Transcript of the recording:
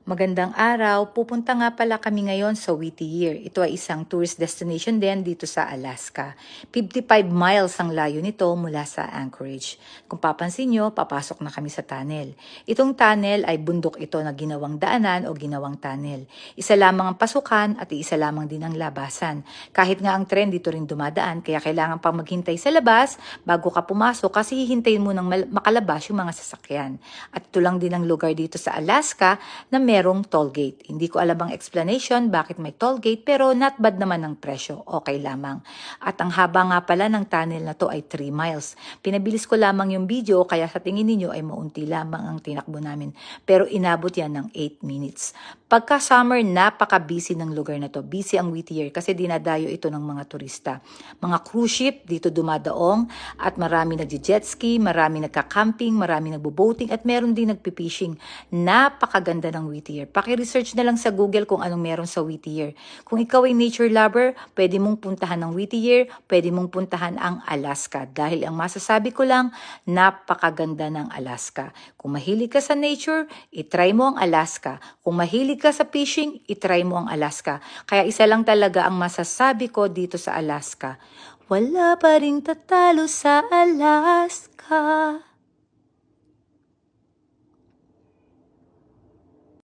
Magandang araw. Pupunta nga pala kami ngayon sa Whittier. Ito ay isang tourist destination din dito sa Alaska. 55 miles ang layo nito mula sa Anchorage. Kung papansin nyo, papasok na kami sa tunnel. Itong tunnel ay bundok ito na ginawang daanan o ginawang tunnel. Isa lamang ang pasukan at isa lamang din ang labasan. Kahit nga ang tren dito rin dumadaan, kaya kailangan pang maghintay sa labas bago ka pumasok kasi hihintayin mo nang makalabas yung mga sasakyan. At ito lang din ang lugar dito sa Alaska na merong toll gate. Hindi ko alam ang explanation bakit may toll gate pero not bad naman ang presyo. Okay lamang. At ang haba nga pala ng tunnel na to ay 3 miles. Pinabilis ko lamang yung video kaya sa tingin ninyo ay maunti lamang ang tinakbo namin. Pero inabot yan ng 8 minutes. Pagka summer, napaka-busy ng lugar na to. Busy ang Whittier kasi dinadayo ito ng mga turista. Mga cruise ship dito dumadaong at marami nagje-jet ski, marami nagka-camping, marami nagbo-boating at meron din nagpi-fishing. Napakaganda ng Whittier. Paki-research na lang sa Google kung anong meron sa Whittier. Kung ikaw ay nature lover, pwede mong puntahan ng Whittier, pwede mong puntahan ang Alaska. Dahil ang masasabi ko lang, napakaganda ng Alaska. Kung mahilig ka sa nature, itry mo ang Alaska. Kung mahilig ka sa fishing, itry mo ang Alaska. Kaya isa lang talaga ang masasabi ko dito sa Alaska. Wala pa ring tatalo sa Alaska.